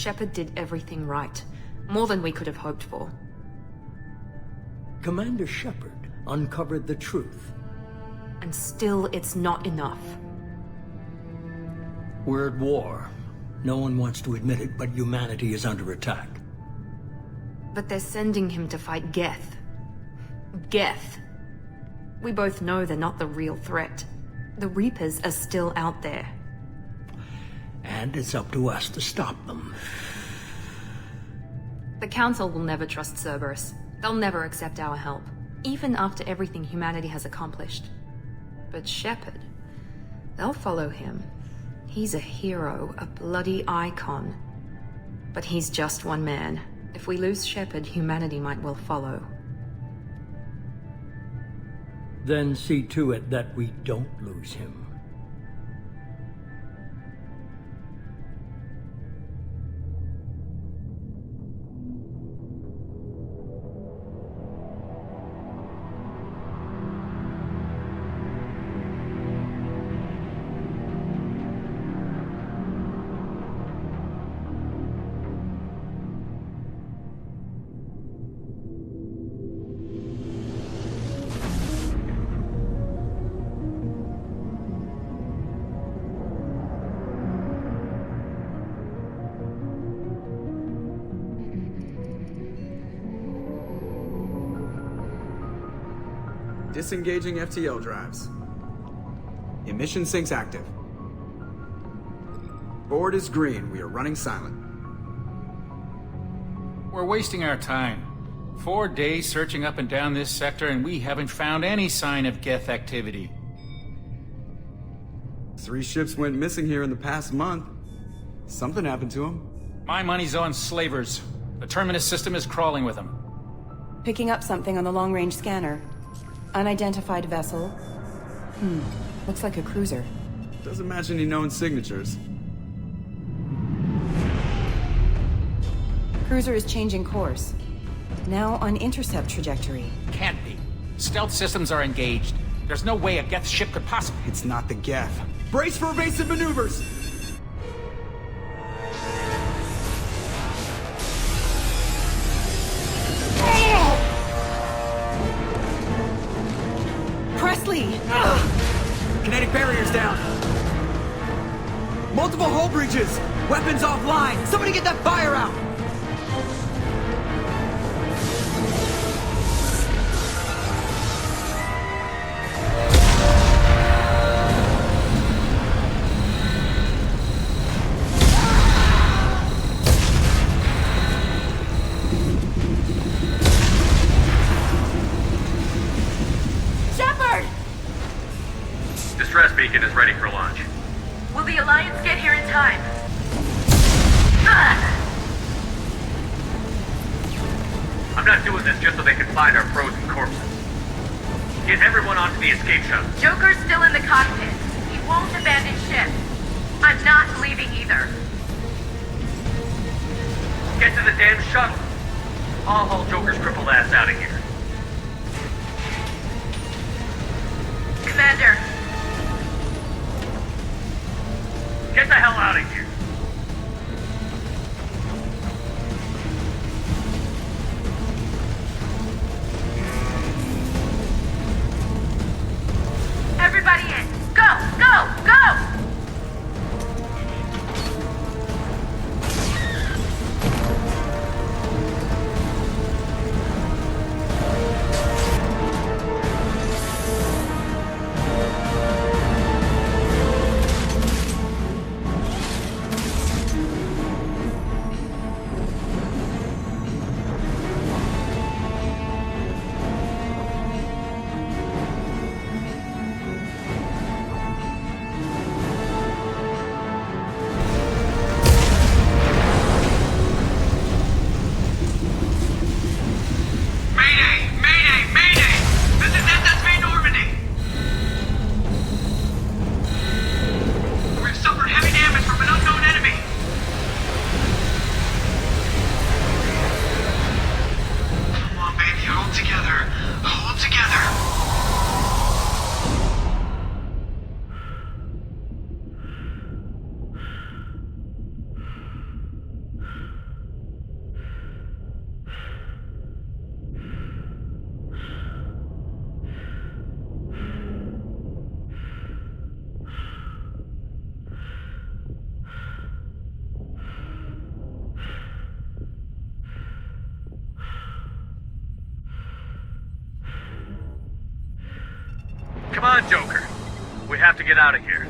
Shepard did everything right. More than we could have hoped for. Commander Shepard uncovered the truth. And still, it's not enough. We're at war. No one wants to admit it, but humanity is under attack. But they're sending him to fight Geth. Geth. We both know they're not the real threat. The Reapers are still out there. And it's up to us to stop them. The Council will never trust Cerberus. They'll never accept our help, even after everything humanity has accomplished. But Shepard, they'll follow him. He's a hero, a bloody icon. But he's just one man. If we lose Shepard, humanity might well follow. Then see to it that we don't lose him. Disengaging FTL drives. Emission sinks active. Board is green. We are running silent. We're wasting our time. 4 days searching up and down this sector, and we haven't found any sign of Geth activity. 3 ships went missing here in the past month. Something happened to them. My money's on slavers. The Terminus system is crawling with them. Picking up something on the long-range scanner. Unidentified vessel. Looks like a cruiser. Doesn't match any known signatures. Cruiser is changing course. Now on intercept trajectory. Can't be. Stealth systems are engaged. There's no way a Geth ship could possibly... It's not the Geth. Brace for evasive maneuvers! Presley! Kinetic barriers down. Multiple hull breaches. Weapons offline. Somebody get that fire out. Distress beacon is ready for launch. Will the Alliance get here in time? I'm not doing this just so they can find our frozen corpses. Get everyone onto the escape shuttle. Joker's still in the cockpit. He won't abandon ship. I'm not leaving either. Get to the damn shuttle. I'll haul Joker's crippled ass out of here. Commander. Get the hell out of here. Everybody in. Go! Go! Go! Come on, Joker. We have to get out of here.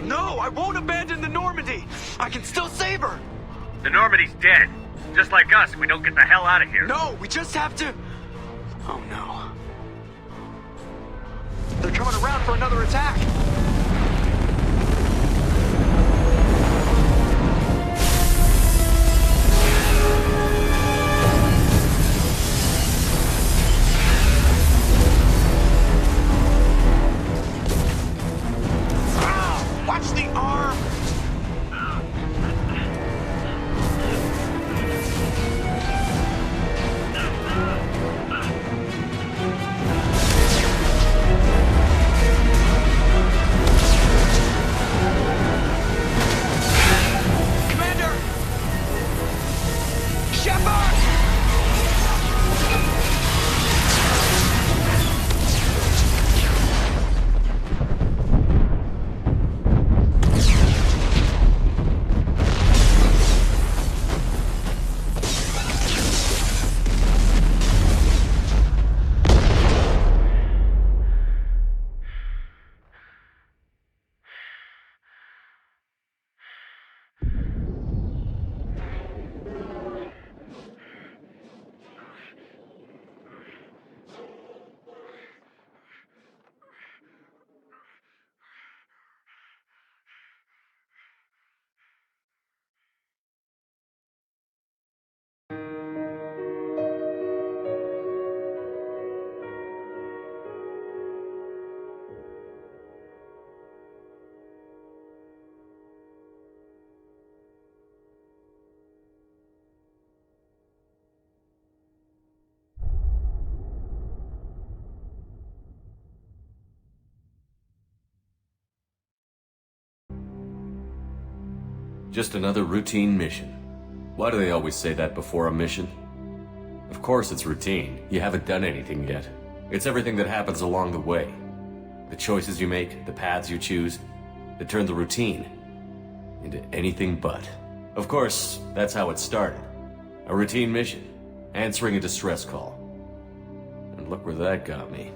No, I won't abandon the Normandy. I can still save her. The Normandy's dead. Just like us, we don't get the hell out of here. No, we just have to... Oh no. They're coming around for another attack. Watch the arm! Commander! Shepard! Just another routine mission. Why do they always say that before a mission? Of course it's routine. You haven't done anything yet. It's everything that happens along the way. The choices you make, the paths you choose, that turn the routine into anything but. Of course, that's how it started. A routine mission, answering a distress call. And look where that got me.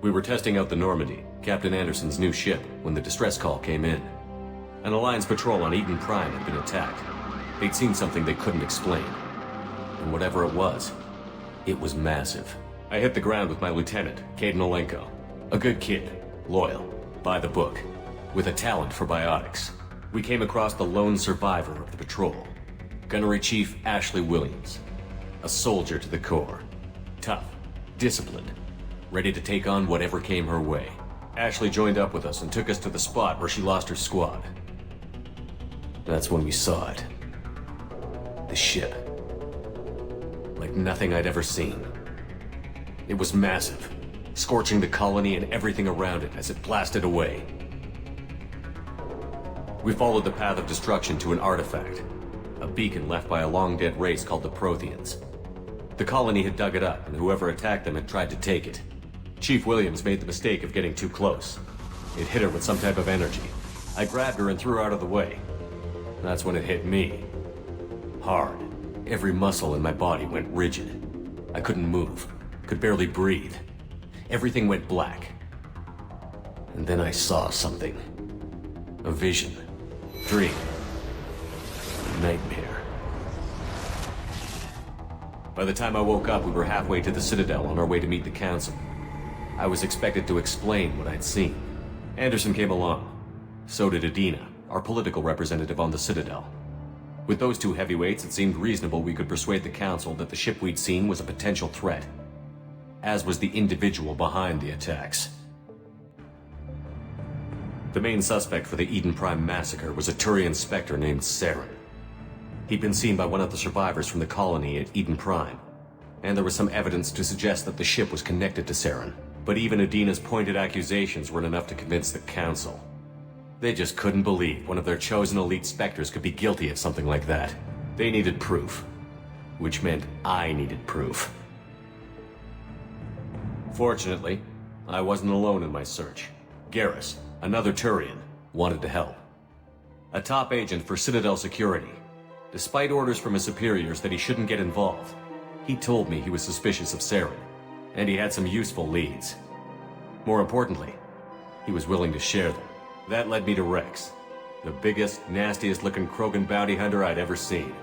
We were testing out the Normandy, Captain Anderson's new ship, when the distress call came in. An Alliance patrol on Eden Prime had been attacked. They'd seen something they couldn't explain. And whatever it was massive. I hit the ground with my lieutenant, Kaidan Olenko. A good kid, loyal, by the book, with a talent for biotics. We came across the lone survivor of the patrol, Gunnery Chief Ashley Williams. A soldier to the core. Tough, disciplined, ready to take on whatever came her way. Ashley joined up with us and took us to the spot where she lost her squad. That's when we saw it. The ship. Like nothing I'd ever seen. It was massive, scorching the colony and everything around it as it blasted away. We followed the path of destruction to an artifact, a beacon left by a long-dead race called the Protheans. The colony had dug it up, and whoever attacked them had tried to take it. Chief Williams made the mistake of getting too close. It hit her with some type of energy. I grabbed her and threw her out of the way. That's when it hit me. Hard. Every muscle in my body went rigid. I couldn't move. Could barely breathe. Everything went black. And then I saw something. A vision. Dream. Nightmare. By the time I woke up, we were halfway to the Citadel on our way to meet the Council. I was expected to explain what I'd seen. Anderson came along. So did Adina, our political representative on the Citadel. With those two heavyweights, it seemed reasonable we could persuade the Council that the ship we'd seen was a potential threat, as was the individual behind the attacks. The main suspect for the Eden Prime massacre was a Turian Spectre named Saren. He'd been seen by one of the survivors from the colony at Eden Prime, and there was some evidence to suggest that the ship was connected to Saren. But even Adina's pointed accusations weren't enough to convince the Council. They just couldn't believe one of their chosen elite Spectres could be guilty of something like that. They needed proof. Which meant I needed proof. Fortunately, I wasn't alone in my search. Garrus, another Turian, wanted to help. A top agent for Citadel Security. Despite orders from his superiors that he shouldn't get involved, he told me he was suspicious of Saren, And he had some useful leads. More importantly, he was willing to share them. That led me to Rex, the biggest, nastiest looking Krogan bounty hunter I'd ever seen.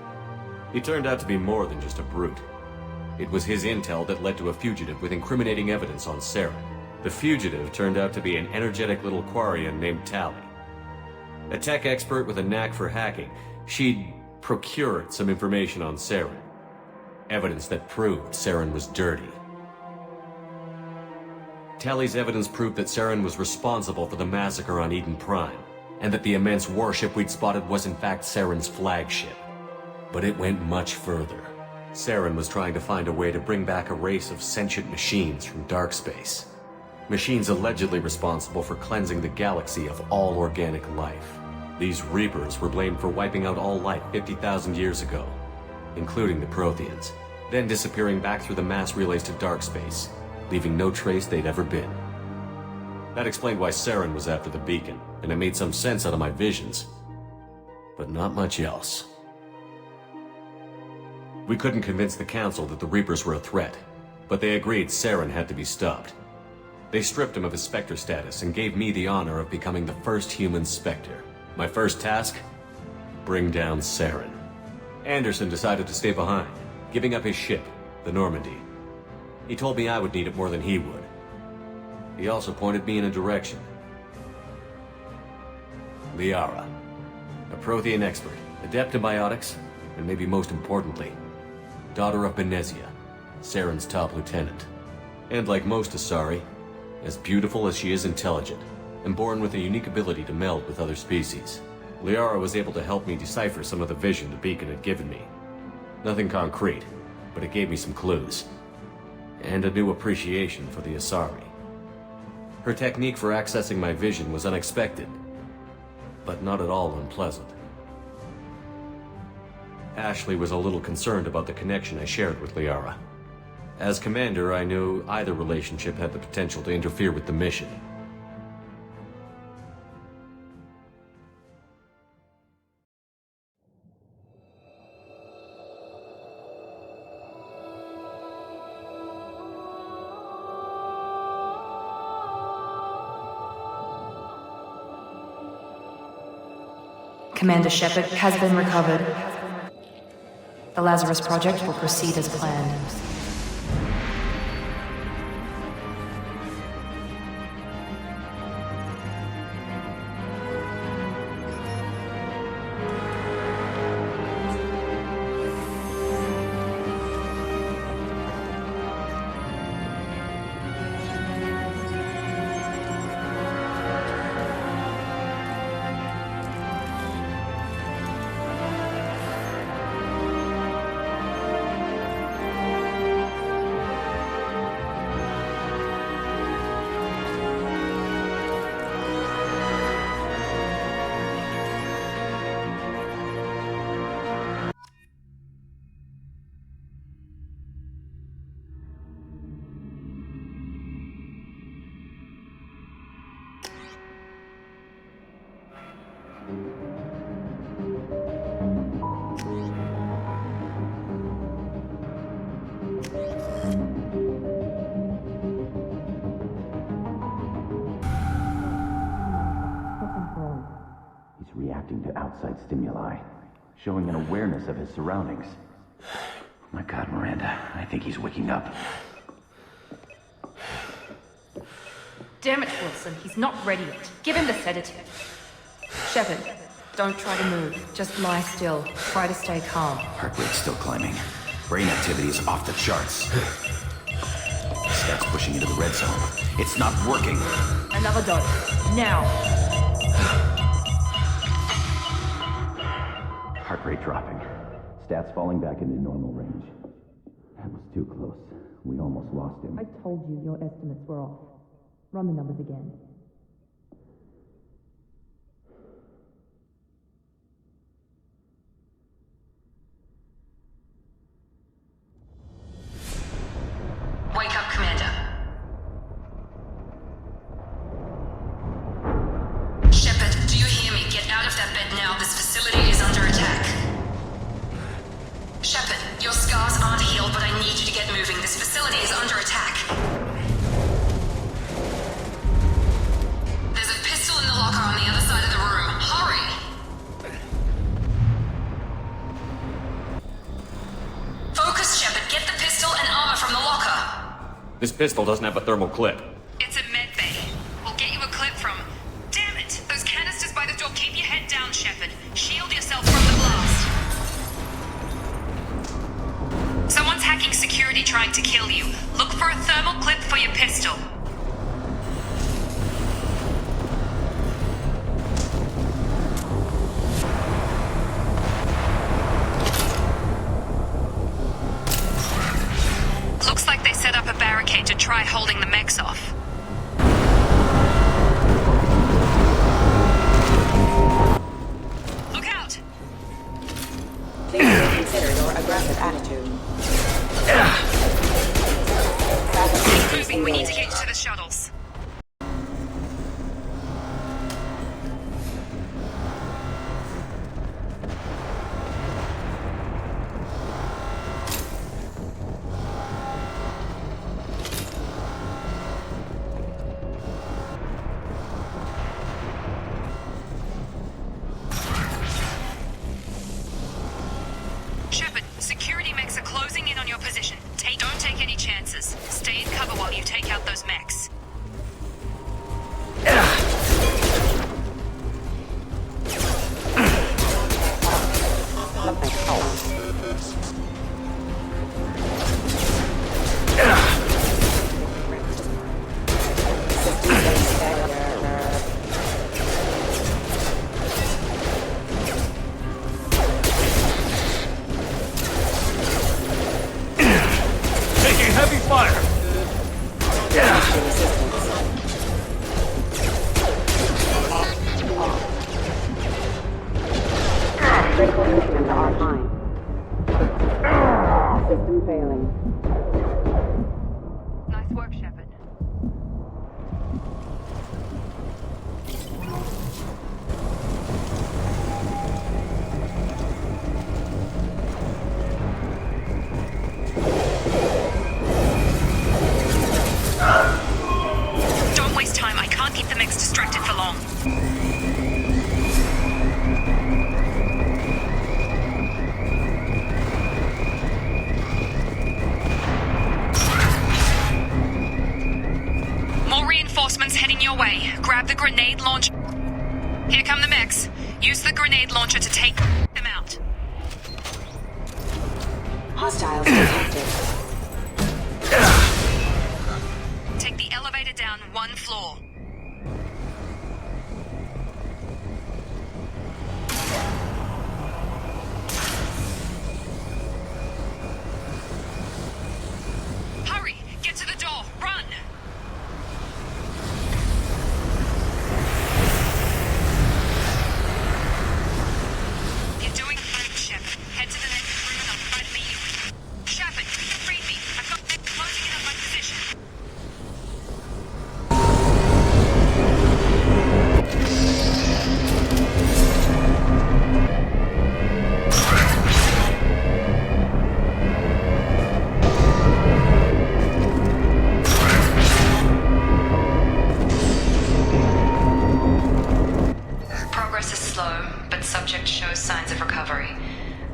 He turned out to be more than just a brute. It was his intel that led to a fugitive with incriminating evidence on Saren. The fugitive turned out to be an energetic little Quarian named Tali. A tech expert with a knack for hacking, she'd procured some information on Saren. Evidence that proved Saren was dirty. Tali's evidence proved that Saren was responsible for the massacre on Eden Prime, and that the immense warship we'd spotted was in fact Saren's flagship. But it went much further. Saren was trying to find a way to bring back a race of sentient machines from dark space. Machines allegedly responsible for cleansing the galaxy of all organic life. These Reapers were blamed for wiping out all life 50,000 years ago, including the Protheans, then disappearing back through the mass relays to dark space, leaving no trace they'd ever been. That explained why Saren was after the beacon, and it made some sense out of my visions. But not much else. We couldn't convince the Council that the Reapers were a threat, but they agreed Saren had to be stopped. They stripped him of his Spectre status and gave me the honor of becoming the first human Spectre. My first task? Bring down Saren. Anderson decided to stay behind, giving up his ship, the Normandy. He told me I would need it more than he would. He also pointed me in a direction. Liara, a Prothean expert, adept in biotics, and maybe most importantly, daughter of Benezia, Saren's top lieutenant. And like most Asari, as beautiful as she is intelligent, and born with a unique ability to meld with other species. Liara was able to help me decipher some of the vision the beacon had given me. Nothing concrete, but it gave me some clues. And a new appreciation for the Asari. Her technique for accessing my vision was unexpected, but not at all unpleasant. Ashley was a little concerned about the connection I shared with Liara. As commander, I knew either relationship had the potential to interfere with the mission. Commander Shepard has been recovered. The Lazarus Project will proceed as planned. Reacting to outside stimuli, showing an awareness of his surroundings. Oh my God, Miranda, I think he's waking up. Damn it, Wilson, he's not ready yet. Give him the sedative. Shepard, don't try to move. Just lie still. Try to stay calm. Heart rate's still climbing. Brain activity is off the charts. Stats pushing into the red zone. It's not working. Another dose. Now. Heart rate dropping. Stats falling back into normal range. That was too close. We almost lost him. I told you your estimates were off. Run the numbers again. Wake up, Commander. Shepard, do you hear me? Get out of that bed now. This facility is under attack. Shepard, your scars aren't healed, but I need you to get moving. This facility is under attack. This pistol doesn't have a thermal clip. It's a med bay. We'll get you a clip from... Damn it! Those canisters by the door. Keep your head down, Shepard. Shield yourself from the blast. Someone's hacking security trying to kill you. Look for a thermal clip for your pistol. Looks like they set up a barricade to try holding the mechs off. Look out! Please reconsider your aggressive attitude. Keep moving, we need to get you to the shuttles. Shepard, security mechs are closing in on your position. Don't take any chances. Stay in cover while you take out those mechs. Taking heavy fire! System failing. Nice work, Shepard. Don't waste time. I can't keep the mechs distracted for long. More reinforcements heading your way. Grab the grenade launcher. Here come the mechs. Use the grenade launcher to take them out. Hostiles detected. Take the elevator down one floor. Hurry! Get to the door! Run! You're doing great, Shepard. Head to the next room and I'll try to meet you. Shepard, read me. I've got them closing in on my position. Progress is slow, but subject shows signs of recovery.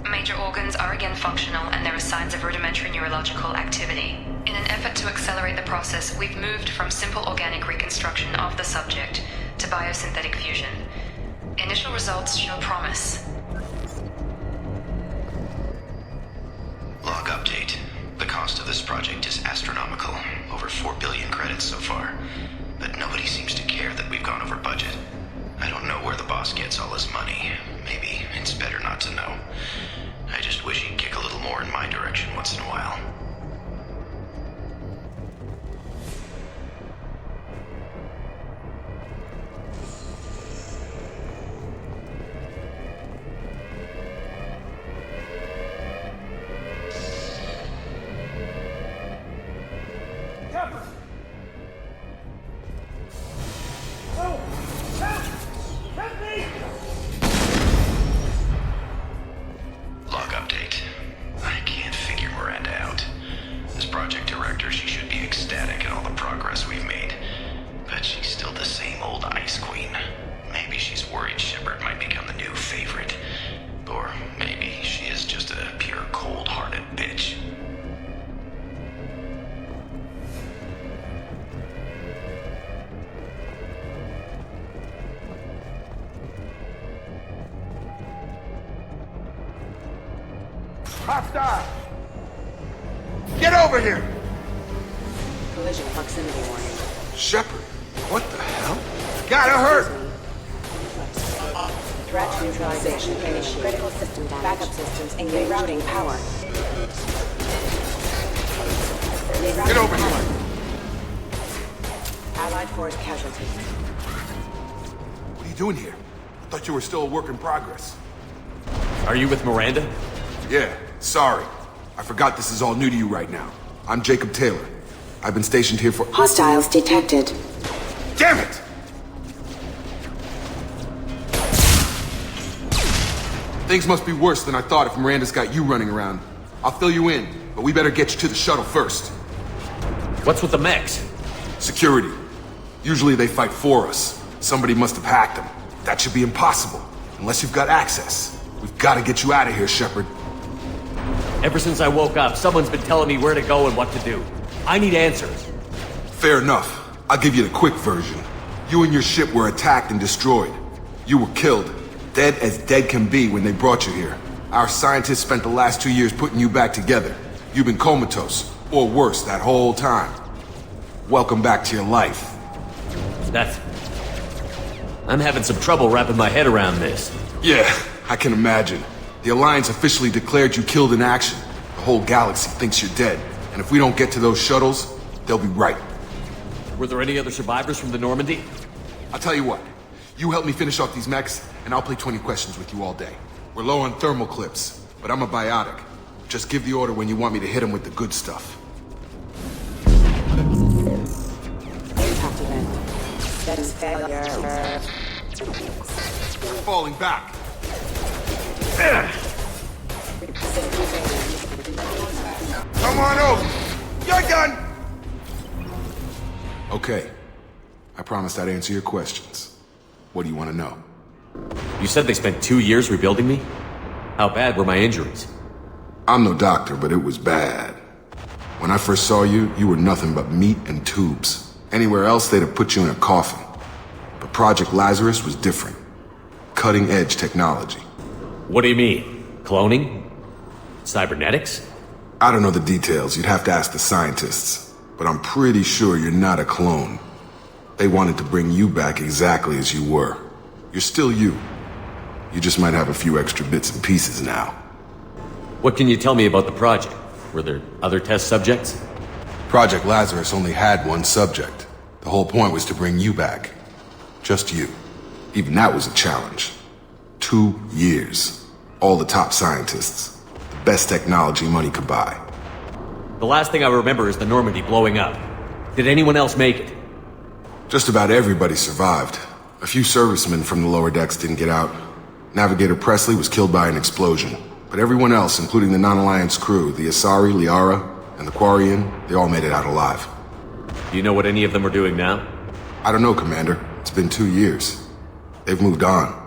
Major organs are again functional, and there are signs of rudimentary neurological activity. In an effort to accelerate the process, we've moved from simple organic reconstruction of the subject to biosynthetic fusion. Initial results show promise. Log update. The cost of this project is astronomical. Over 4 billion credits so far. But nobody seems to care that we've gone over budget. I don't know where the boss gets all his money. Maybe it's better not to know. I just wish he'd kick a little more in my direction once in a while. Log update. I can't figure Miranda out. As project director, she should be ecstatic at all the progress we've made. But she's still the same old Ice Queen. Maybe she's worried Shepard might become the new favorite. Or maybe she is just a pure cold-hearted bitch. Hostile! Get over here! Collision proximity warning. Shepard, what the hell? Gotta hurt! Threat neutralization initiated. Critical system damage. Backup systems engaged. Routing power. Get over here! Allied force casualty. What are you doing here? I thought you were still a work in progress. Are you with Miranda? Yeah, sorry. I forgot this is all new to you right now. I'm Jacob Taylor. I've been stationed here for— Hostiles detected. Damn it! Things must be worse than I thought if Miranda's got you running around. I'll fill you in, but we better get you to the shuttle first. What's with the mechs? Security. Usually they fight for us. Somebody must have hacked them. That should be impossible, unless you've got access. We've got to get you out of here, Shepard. Ever since I woke up, someone's been telling me where to go and what to do. I need answers. Fair enough. I'll give you the quick version. You and your ship were attacked and destroyed. You were killed. Dead as dead can be when they brought you here. Our scientists spent the last 2 years putting you back together. You've been comatose, or worse, that whole time. Welcome back to your life. I'm having some trouble wrapping my head around this. Yeah, I can imagine. The Alliance officially declared you killed in action. The whole galaxy thinks you're dead. And if we don't get to those shuttles, they'll be right. Were there any other survivors from the Normandy? I'll tell you what. You help me finish off these mechs, and I'll play 20 questions with you all day. We're low on thermal clips, but I'm a biotic. Just give the order when you want me to hit them with the good stuff. Impact event. Status failure. Falling back. Come on over. You're done. Okay. I promised I'd answer your questions. What do you want to know? You said they spent 2 years rebuilding me? How bad were my injuries? I'm no doctor, but it was bad. When I first saw you, you were nothing but meat and tubes. Anywhere else, they'd have put you in a coffin. But Project Lazarus was different. Cutting-edge technology. What do you mean? Cloning? Cybernetics? I don't know the details. You'd have to ask the scientists. But I'm pretty sure you're not a clone. They wanted to bring you back exactly as you were. You're still you. You just might have a few extra bits and pieces now. What can you tell me about the project? Were there other test subjects? Project Lazarus only had one subject. The whole point was to bring you back. Just you. Even that was a challenge. 2 years. All the top scientists. The best technology money could buy. The last thing I remember is the Normandy blowing up. Did anyone else make it? Just about everybody survived. A few servicemen from the lower decks didn't get out. Navigator Presley was killed by an explosion. But everyone else, including the non-Alliance crew, the Asari, Liara, and the Quarian, they all made it out alive. Do you know what any of them are doing now? I don't know, Commander. It's been 2 years. They've moved on.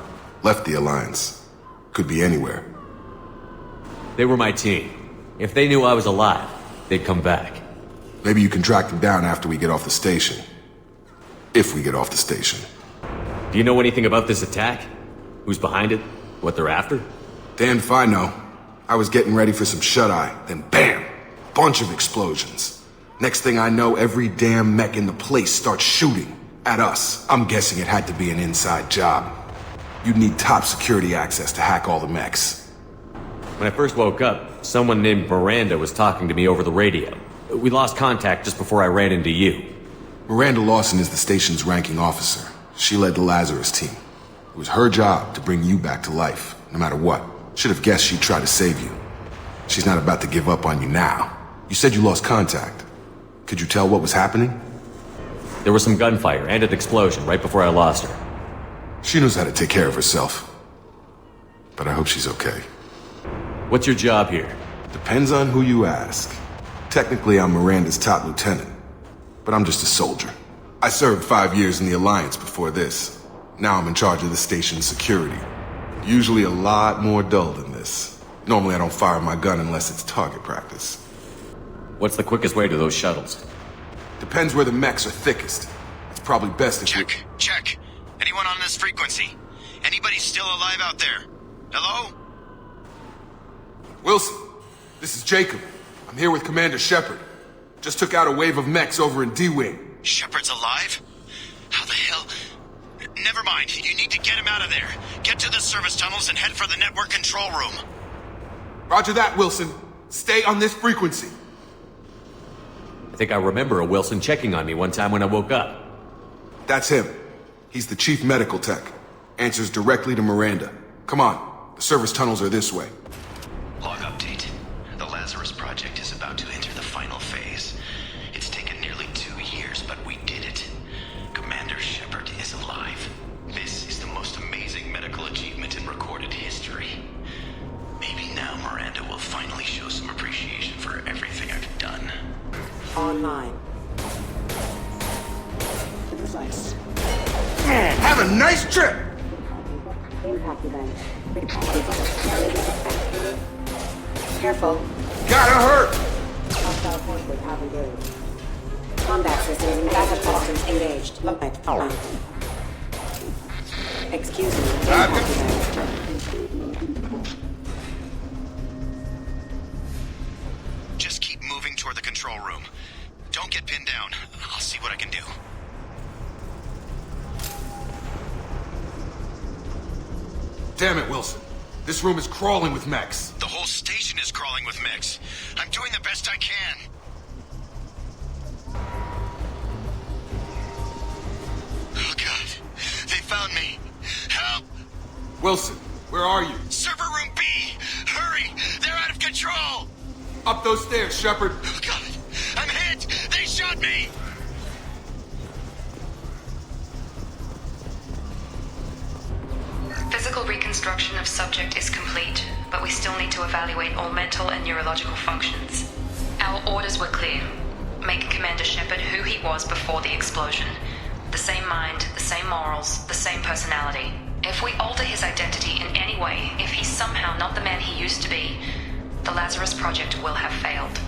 Left the Alliance. Could be anywhere. They were my team. If they knew I was alive, they'd come back. Maybe you can track them down after we get off the station. If we get off the station. Do you know anything about this attack? Who's behind it? What they're after? Damned if I know. I was getting ready for some shut-eye, then bam! Bunch of explosions. Next thing I know, every damn mech in the place starts shooting at us. I'm guessing it had to be an inside job. You'd need top security access to hack all the mechs. When I first woke up, someone named Miranda was talking to me over the radio. We lost contact just before I ran into you. Miranda Lawson is the station's ranking officer. She led the Lazarus team. It was her job to bring you back to life, no matter what. Should have guessed she'd try to save you. She's not about to give up on you now. You said you lost contact. Could you tell what was happening? There was some gunfire and an explosion right before I lost her. She knows how to take care of herself. But I hope she's okay. What's your job here? Depends on who you ask. Technically, I'm Miranda's top lieutenant. But I'm just a soldier. I served 5 years in the Alliance before this. Now I'm in charge of the station's security. Usually a lot more dull than this. Normally I don't fire my gun unless it's target practice. What's the quickest way to those shuttles? Depends where the mechs are thickest. It's probably best if you— Check. Anyone on this frequency? Anybody still alive out there? Hello? Wilson, This is Jacob. I'm here with Commander Shepard. Just took out a wave of mechs over in D-Wing. Shepard's alive? How the hell? Never mind. You need to get him out of there. Get to the service tunnels and head for the network control room. Roger that, Wilson. Stay on this frequency. I think I remember a Wilson checking on me one time when I woke up. That's him. He's the chief medical tech. Answers directly to Miranda. Come on. The service tunnels are this way. Log update. The Lazarus Project is about to enter the final phase. It's taken nearly 2 years, but we did it. Commander Shepard is alive. This is the most amazing medical achievement in recorded history. Maybe now Miranda will finally show some appreciation for everything I've done. Online. Have a nice trip! Careful. Gotta hurt! Hostile forces have engaged. Combat systems and backup systems engaged. Excuse me. Just keep moving toward the control room. Don't get pinned down. I'll see what I can do. Damn it, Wilson. This room is crawling with mechs. The whole station is crawling with mechs. I'm doing the best I can. Oh, God. They found me. Help! Wilson, where are you? Server room B! Hurry! They're out of control! Up those stairs, Shepard. Oh, God! I'm hit! They shot me! Physical reconstruction of subject is complete, but we still need to evaluate all mental and neurological functions. Our orders were clear. Make Commander Shepard who he was before the explosion. The same mind, the same morals, the same personality. If we alter his identity in any way, if he's somehow not the man he used to be, the Lazarus Project will have failed.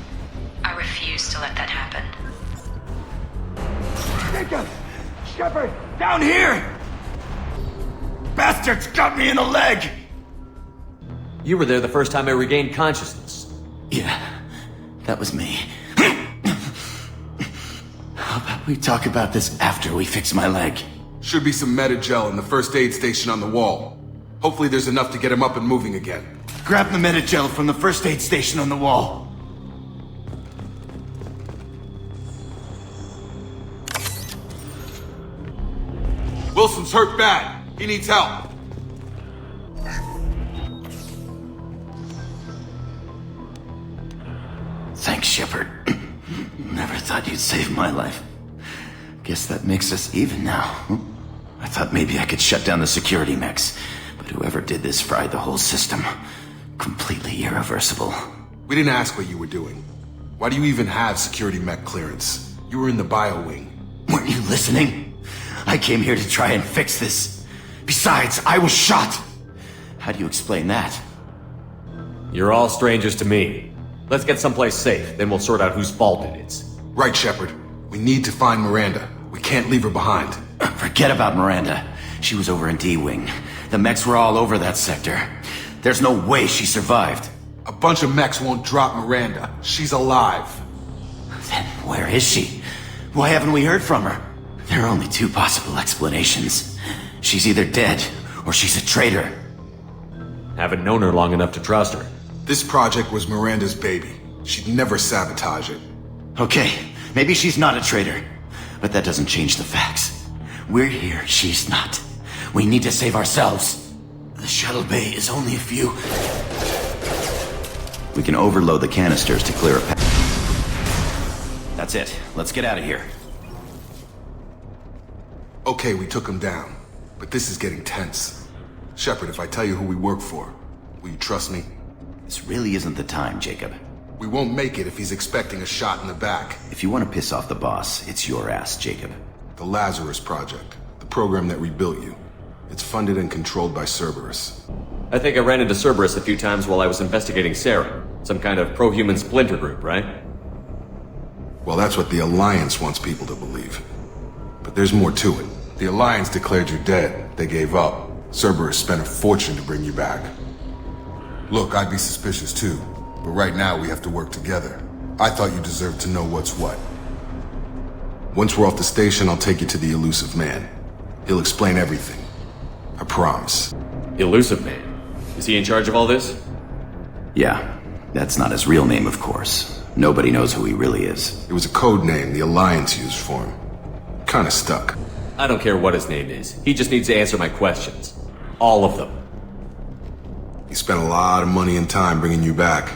I refuse to let that happen. Jacob! Shepard! Down here! Bastards got me in the leg! You were there the first time I regained consciousness. Yeah, that was me. How about we talk about this after we fix my leg? Should be some Metagel in the first aid station on the wall. Hopefully there's enough to get him up and moving again. Grab the Metagel from the first aid station on the wall. Wilson's hurt bad. He needs help. Thanks, Shepard. Never thought you'd save my life. Guess that makes us even now. I thought maybe I could shut down the security mechs, but whoever did this fried the whole system. Completely irreversible. We didn't ask what you were doing. Why do you even have security mech clearance? You were in the bio wing. Weren't you listening? I came here to try and fix this. Besides, I was shot! How do you explain that? You're all strangers to me. Let's get someplace safe, then we'll sort out whose fault it is. Right, Shepard. We need to find Miranda. We can't leave her behind. Forget about Miranda. She was over in D-Wing. The mechs were all over that sector. There's no way she survived. A bunch of mechs won't drop Miranda. She's alive. Then where is she? Why haven't we heard from her? There are only two possible explanations. She's either dead, or she's a traitor. Haven't known her long enough to trust her. This project was Miranda's baby. She'd never sabotage it. Okay, maybe she's not a traitor. But that doesn't change the facts. We're here, she's not. We need to save ourselves. The shuttle bay is only a few... We can overload the canisters to clear a path. That's it. Let's get out of here. Okay, we took him down. But this is getting tense. Shepard, if I tell you who we work for, will you trust me? This really isn't the time, Jacob. We won't make it if he's expecting a shot in the back. If you want to piss off the boss, it's your ass, Jacob. The Lazarus Project. The program that rebuilt you. It's funded and controlled by Cerberus. I think I ran into Cerberus a few times while I was investigating Sarah. Some kind of pro-human splinter group, right? Well, that's what the Alliance wants people to believe. But there's more to it. The Alliance declared you dead. They gave up. Cerberus spent a fortune to bring you back. Look, I'd be suspicious too. But right now, we have to work together. I thought you deserved to know what's what. Once we're off the station, I'll take you to the Elusive Man. He'll explain everything. I promise. Elusive Man? Is he in charge of all this? Yeah. That's not his real name, of course. Nobody knows who he really is. It was a code name the Alliance used for him. Kinda stuck. I don't care what his name is. He just needs to answer my questions. All of them. He spent a lot of money and time bringing you back.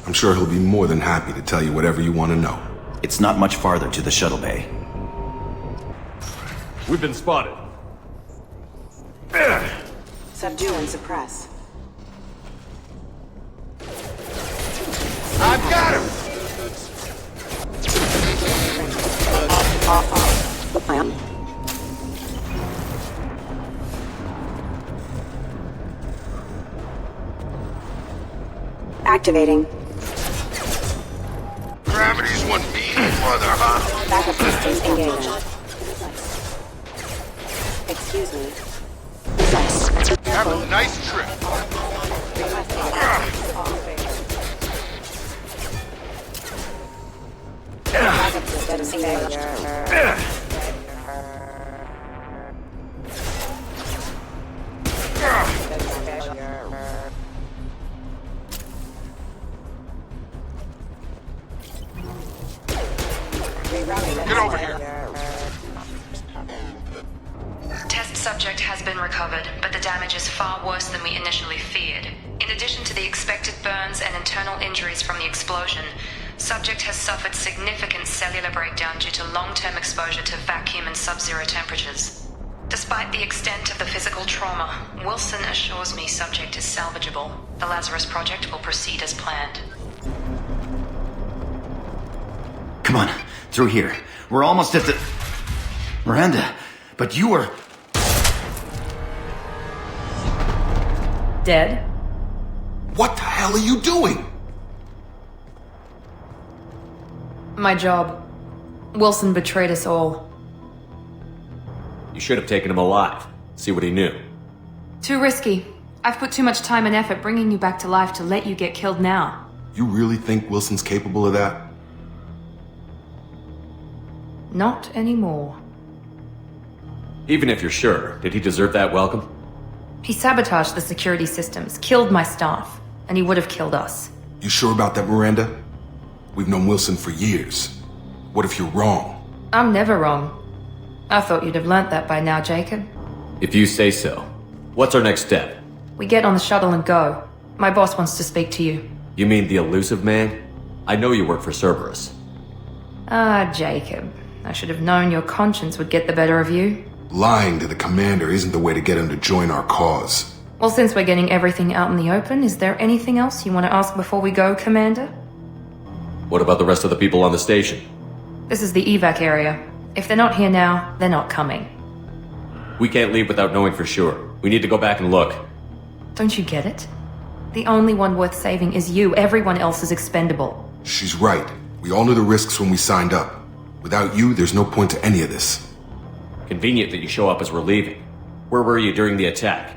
I'm sure he'll be more than happy to tell you whatever you want to know. It's not much farther to the shuttle bay. We've been spotted. Subdue and suppress. I've got him! Activating. Gravity's one beat, mother, huh? Backup systems engaged. Excuse me. Have a nice trip. Backup systems engaged. Get over here. Test subject has been recovered, but the damage is far worse than we initially feared. In addition to the expected burns and internal injuries from the explosion, subject has suffered significant cellular breakdown due to long-term exposure to vacuum and sub-zero temperatures. Despite the extent of the physical trauma, Wilson assures me subject is salvageable. The Lazarus Project will proceed as planned. Come on, through here. We're almost at the... Miranda, but you were... Dead? What the hell are you doing? My job. Wilson betrayed us all. You should have taken him alive. See what he knew. Too risky. I've put too much time and effort bringing you back to life to let you get killed now. You really think Wilson's capable of that? Not anymore. Even if you're sure, did he deserve that welcome? He sabotaged the security systems, killed my staff, and he would have killed us. You sure about that, Miranda? We've known Wilson for years. What if you're wrong? I'm never wrong. I thought you'd have learnt that by now, Jacob. If you say so. What's our next step? We get on the shuttle and go. My boss wants to speak to you. You mean the Elusive Man? I know you work for Cerberus. Ah, Jacob. I should have known your conscience would get the better of you. Lying to the commander isn't the way to get him to join our cause. Well, since we're getting everything out in the open, is there anything else you want to ask before we go, Commander? What about the rest of the people on the station? This is the evac area. If they're not here now, they're not coming. We can't leave without knowing for sure. We need to go back and look. Don't you get it? The only one worth saving is you. Everyone else is expendable. She's right. We all knew the risks when we signed up. Without you, there's no point to any of this. Convenient that you show up as we're leaving. Where were you during the attack?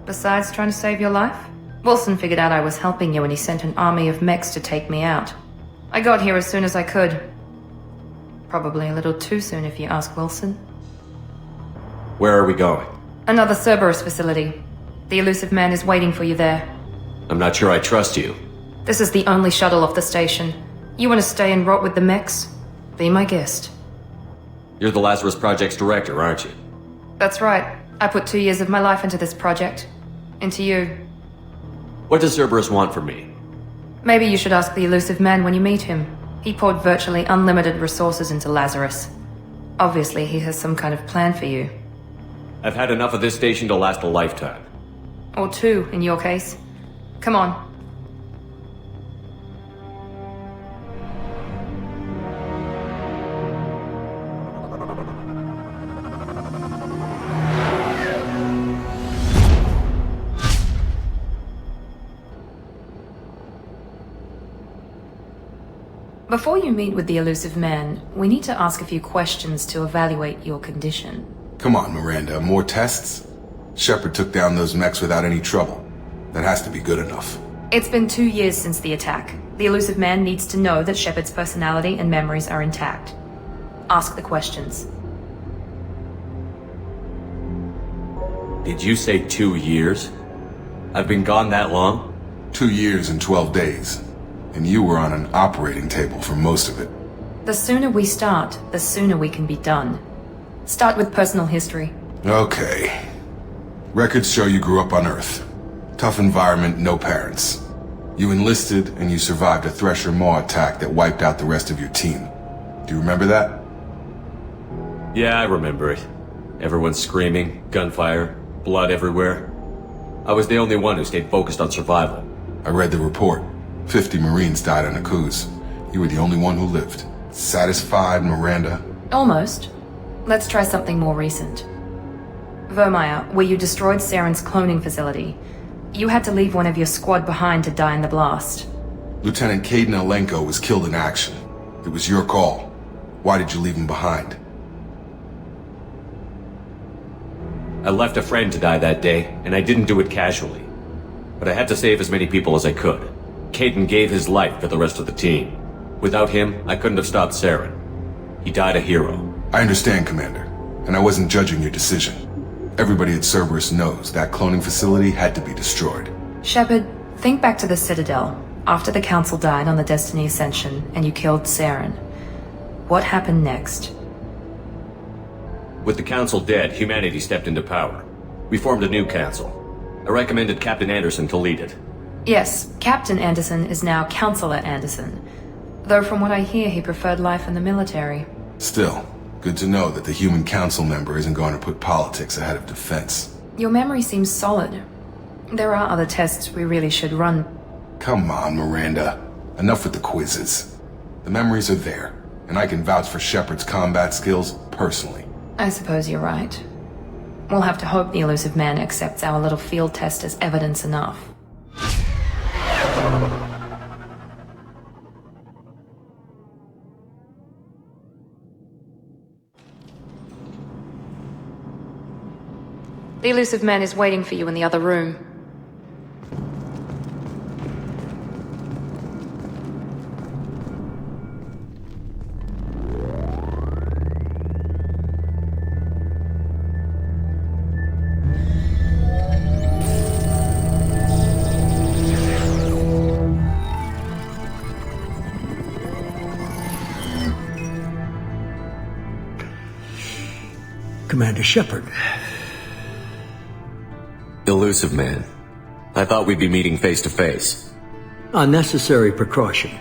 Besides trying to save your life, Wilson figured out I was helping you and he sent an army of mechs to take me out. I got here as soon as I could. Probably a little too soon if you ask Wilson. Where are we going? Another Cerberus facility. The Elusive Man is waiting for you there. I'm not sure I trust you. This is the only shuttle off the station. You want to stay and rot with the mechs? Be my guest. You're the Lazarus Project's director, aren't you? That's right. I put 2 years of my life into this project. Into you. What does Cerberus want from me? Maybe you should ask the Elusive Man when you meet him. He poured virtually unlimited resources into Lazarus. Obviously, he has some kind of plan for you. I've had enough of this station to last a lifetime. Or 2, in your case. Come on. Before you meet with the Elusive Man, we need to ask a few questions to evaluate your condition. Come on, Miranda, more tests? Shepard took down those mechs without any trouble. That has to be good enough. It's been 2 years since the attack. The Illusive Man needs to know that Shepard's personality and memories are intact. Ask the questions. Did you say 2 years? I've been gone that long? 2 years and 12 days. And you were on an operating table for most of it. The sooner we start, the sooner we can be done. Start with personal history. Okay. Records show you grew up on Earth. Tough environment, no parents. You enlisted and you survived a Thresher Maw attack that wiped out the rest of your team. Do you remember that? Yeah, I remember it. Everyone screaming, gunfire, blood everywhere. I was the only one who stayed focused on survival. I read the report. 50 Marines died on Akuz. You were the only one who lived. Satisfied, Miranda? Almost. Let's try something more recent. Vermeer, where you destroyed Saren's cloning facility. You had to leave one of your squad behind to die in the blast. Lieutenant Kaidan Alenko was killed in action. It was your call. Why did you leave him behind? I left a friend to die that day, and I didn't do it casually. But I had to save as many people as I could. Kaidan gave his life for the rest of the team. Without him, I couldn't have stopped Saren. He died a hero. I understand, Commander, and I wasn't judging your decision. Everybody at Cerberus knows that cloning facility had to be destroyed. Shepard, think back to the Citadel, after the Council died on the Destiny Ascension and you killed Saren. What happened next? With the Council dead, humanity stepped into power. We formed a new Council. I recommended Captain Anderson to lead it. Yes, Captain Anderson is now Counselor Anderson. Though from what I hear, he preferred life in the military. Still, good to know that the human council member isn't going to put politics ahead of defense. Your memory seems solid. There are other tests we really should run. Come on, Miranda. Enough with the quizzes. The memories are there, and I can vouch for Shepard's combat skills personally. I suppose you're right. We'll have to hope the Illusive Man accepts our little field test as evidence enough. The Illusive Man is waiting for you in the other room. Commander Shepard. Illusive Man. I thought we'd be meeting face to face. A necessary precaution.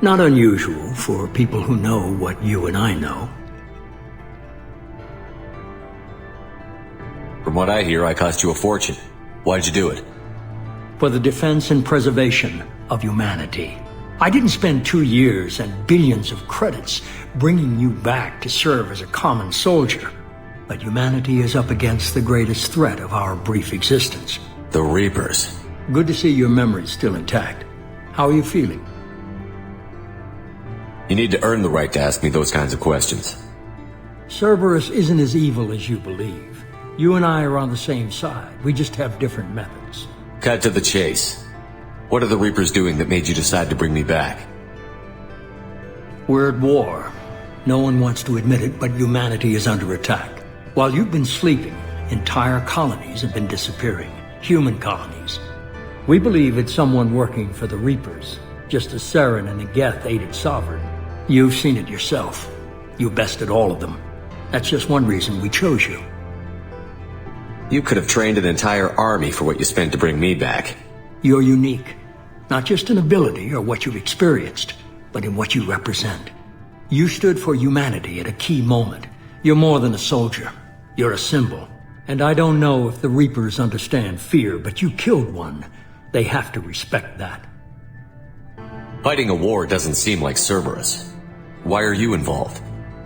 Not unusual for people who know what you and I know. From what I hear, I cost you a fortune. Why'd you do it? For the defense and preservation of humanity. I didn't spend 2 years and billions of credits bringing you back to serve as a common soldier. But humanity is up against the greatest threat of our brief existence. The Reapers. Good to see your memory's still intact. How are you feeling? You need to earn the right to ask me those kinds of questions. Cerberus isn't as evil as you believe. You and I are on the same side. We just have different methods. Cut to the chase. What are the Reapers doing that made you decide to bring me back? We're at war. No one wants to admit it, but humanity is under attack. While you've been sleeping, entire colonies have been disappearing. Human colonies. We believe it's someone working for the Reapers, just as Saren and Geth aided Sovereign. You've seen it yourself. You bested all of them. That's just one reason we chose you. You could have trained an entire army for what you spent to bring me back. You're unique. Not just in ability or what you've experienced, but in what you represent. You stood for humanity at a key moment. You're more than a soldier. You're a symbol. And I don't know if the Reapers understand fear, but you killed one. They have to respect that. Fighting a war doesn't seem like Cerberus. Why are you involved?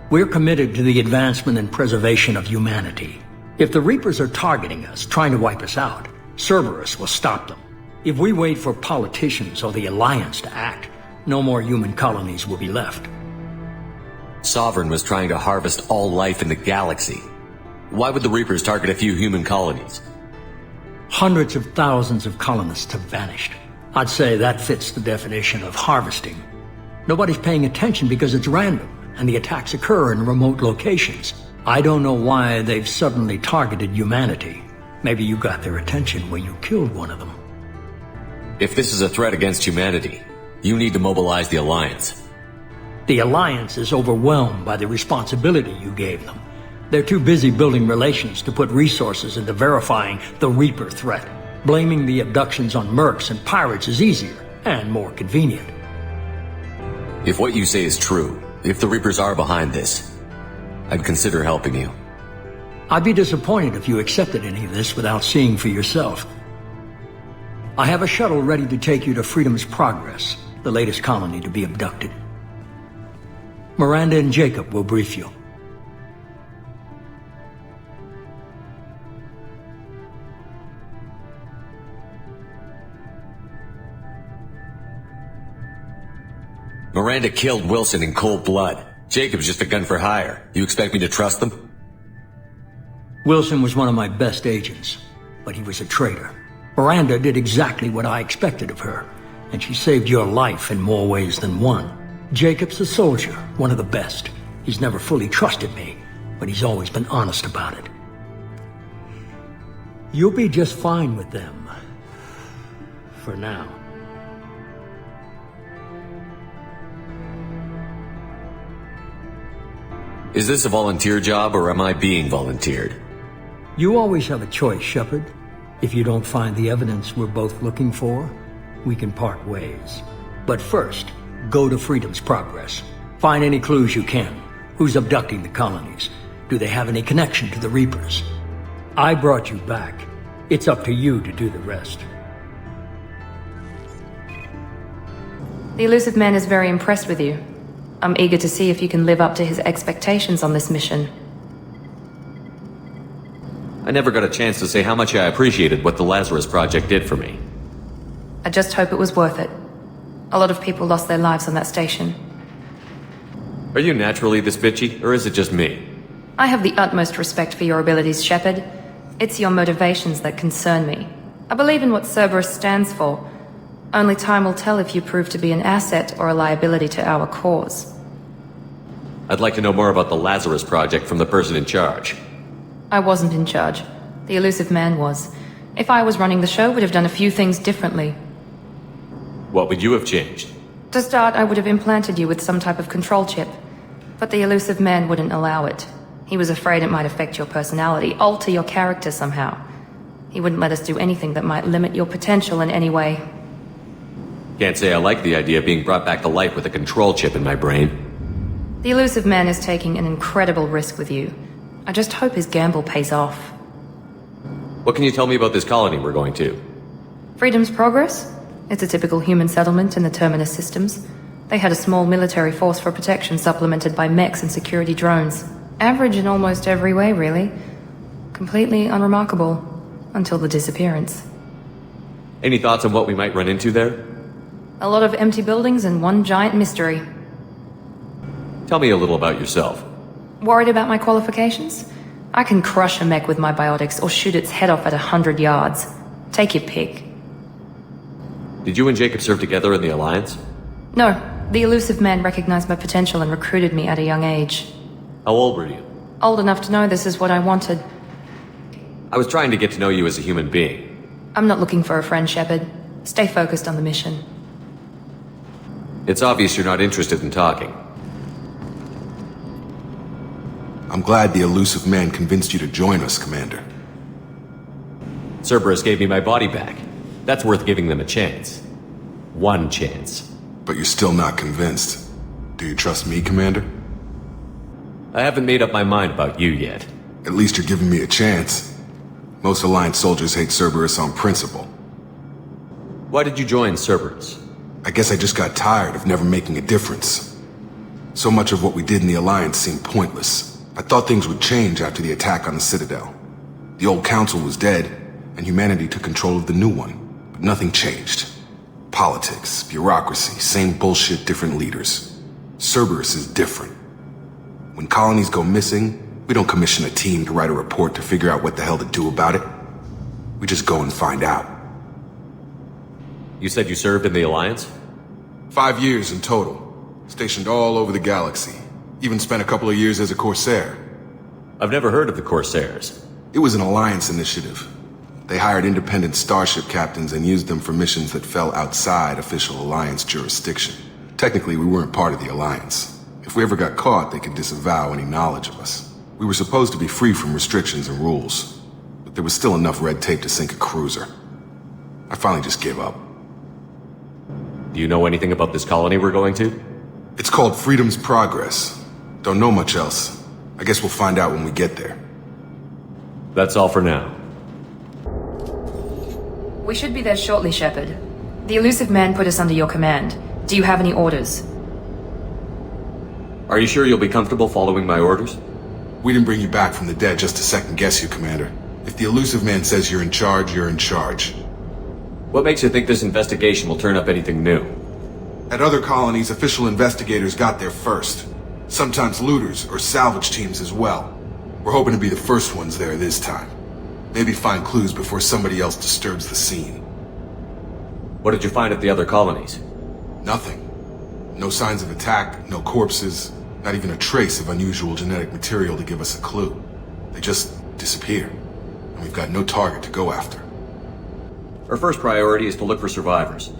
We're committed to the advancement and preservation of humanity. If the Reapers are targeting us, trying to wipe us out, Cerberus will stop them. If we wait for politicians or the Alliance to act, no more human colonies will be left. Sovereign was trying to harvest all life in the galaxy. Why would the Reapers target a few human colonies? Hundreds of thousands of colonists have vanished. I'd say that fits the definition of harvesting. Nobody's paying attention because it's random, and the attacks occur in remote locations. I don't know why they've suddenly targeted humanity. Maybe you got their attention when you killed one of them. If this is a threat against humanity, you need to mobilize the Alliance. The Alliance is overwhelmed by the responsibility you gave them. They're too busy building relations to put resources into verifying the Reaper threat. Blaming the abductions on mercs and pirates is easier and more convenient. If what you say is true, if the Reapers are behind this, I'd consider helping you. I'd be disappointed if you accepted any of this without seeing for yourself. I have a shuttle ready to take you to Freedom's Progress, the latest colony to be abducted. Miranda and Jacob will brief you. Miranda killed Wilson in cold blood. Jacob's just a gun for hire. You expect me to trust them? Wilson was one of my best agents, but he was a traitor. Miranda did exactly what I expected of her, and she saved your life in more ways than one. Jacob's a soldier, one of the best. He's never fully trusted me, but he's always been honest about it. You'll be just fine with them. For now. Is this a volunteer job, or am I being volunteered? You always have a choice, Shepard. If you don't find the evidence we're both looking for, we can part ways. But first, go to Freedom's Progress. Find any clues you can. Who's abducting the colonies? Do they have any connection to the Reapers? I brought you back. It's up to you to do the rest. The Illusive Man is very impressed with you. I'm eager to see if you can live up to his expectations on this mission. I never got a chance to say how much I appreciated what the Lazarus Project did for me. I just hope it was worth it. A lot of people lost their lives on that station. Are you naturally this bitchy, or is it just me? I have the utmost respect for your abilities, Shepard. It's your motivations that concern me. I believe in what Cerberus stands for. Only time will tell if you prove to be an asset or a liability to our cause. I'd like to know more about the Lazarus Project from the person in charge. I wasn't in charge. The Illusive Man was. If I was running the show, would have done a few things differently. What would you have changed? To start, I would have implanted you with some type of control chip. But the Illusive Man wouldn't allow it. He was afraid it might affect your personality, alter your character somehow. He wouldn't let us do anything that might limit your potential in any way. Can't say I like the idea of being brought back to life with a control chip in my brain. The Illusive Man is taking an incredible risk with you. I just hope his gamble pays off. What can you tell me about this colony we're going to? Freedom's Progress? It's a typical human settlement in the Terminus systems. They had a small military force for protection supplemented by mechs and security drones. Average in almost every way, really. Completely unremarkable. Until the disappearance. Any thoughts on what we might run into there? A lot of empty buildings and one giant mystery. Tell me a little about yourself. Worried about my qualifications? I can crush a mech with my biotics or shoot its head off at 100 yards. Take your pick. Did you and Jacob serve together in the Alliance? No. The Illusive Man recognized my potential and recruited me at a young age. How old were you? Old enough to know this is what I wanted. I was trying to get to know you as a human being. I'm not looking for a friend, Shepard. Stay focused on the mission. It's obvious you're not interested in talking. I'm glad the Illusive Man convinced you to join us, Commander. Cerberus gave me my body back. That's worth giving them a chance. One chance. But you're still not convinced. Do you trust me, Commander? I haven't made up my mind about you yet. At least you're giving me a chance. Most Alliance soldiers hate Cerberus on principle. Why did you join Cerberus? I guess I just got tired of never making a difference. So much of what we did in the Alliance seemed pointless. I thought things would change after the attack on the Citadel. The old council was dead, and humanity took control of the new one. But nothing changed. Politics, bureaucracy, same bullshit, different leaders. Cerberus is different. When colonies go missing, we don't commission a team to write a report to figure out what the hell to do about it. We just go and find out. You said you served in the Alliance? 5 years in total. Stationed all over the galaxy. Even spent a couple of years as a Corsair. I've never heard of the Corsairs. It was an Alliance initiative. They hired independent starship captains and used them for missions that fell outside official Alliance jurisdiction. Technically, we weren't part of the Alliance. If we ever got caught, they could disavow any knowledge of us. We were supposed to be free from restrictions and rules, but there was still enough red tape to sink a cruiser. I finally just gave up. Do you know anything about this colony we're going to? It's called Freedom's Progress. Don't know much else. I guess we'll find out when we get there. That's all for now. We should be there shortly, Shepard. The Illusive Man put us under your command. Do you have any orders? Are you sure you'll be comfortable following my orders? We didn't bring you back from the dead just to second guess you, Commander. If the Illusive Man says you're in charge, you're in charge. What makes you think this investigation will turn up anything new? At other colonies, official investigators got there first. Sometimes looters or salvage teams as well. We're hoping to be the first ones there this time. Maybe find clues before somebody else disturbs the scene. What did you find at the other colonies? Nothing. No signs of attack, no corpses, not even a trace of unusual genetic material to give us a clue. They just disappear, and we've got no target to go after. Our first priority is to look for survivors.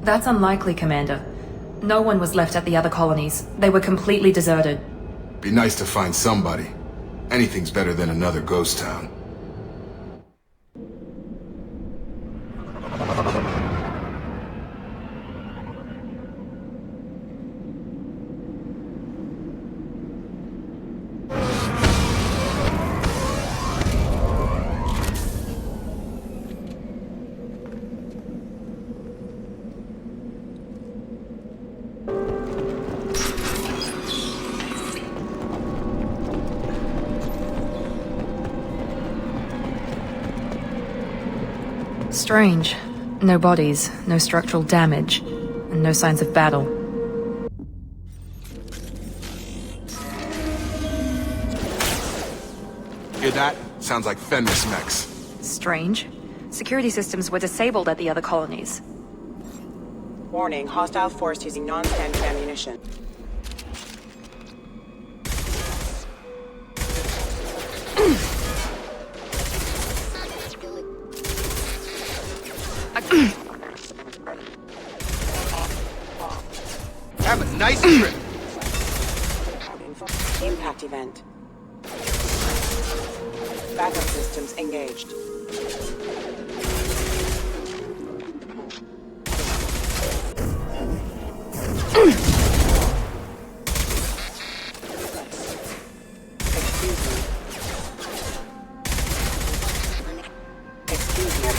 That's unlikely, Commander. No one was left at the other colonies. They were completely deserted. Be nice to find somebody. Anything's better than another ghost town. Strange. No bodies, no structural damage, and no signs of battle. Hear that? Sounds like Fenris mechs. Strange. Security systems were disabled at the other colonies. Warning, hostile force using non-standard ammunition. Have a nice trip. Impact event. Backup systems engaged. Excuse me.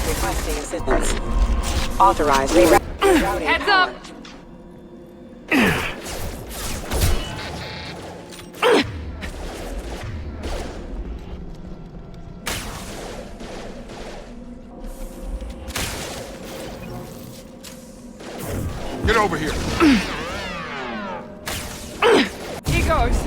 Requesting assistance. Authorized rerouting. Heads up! Get over here. Here goes.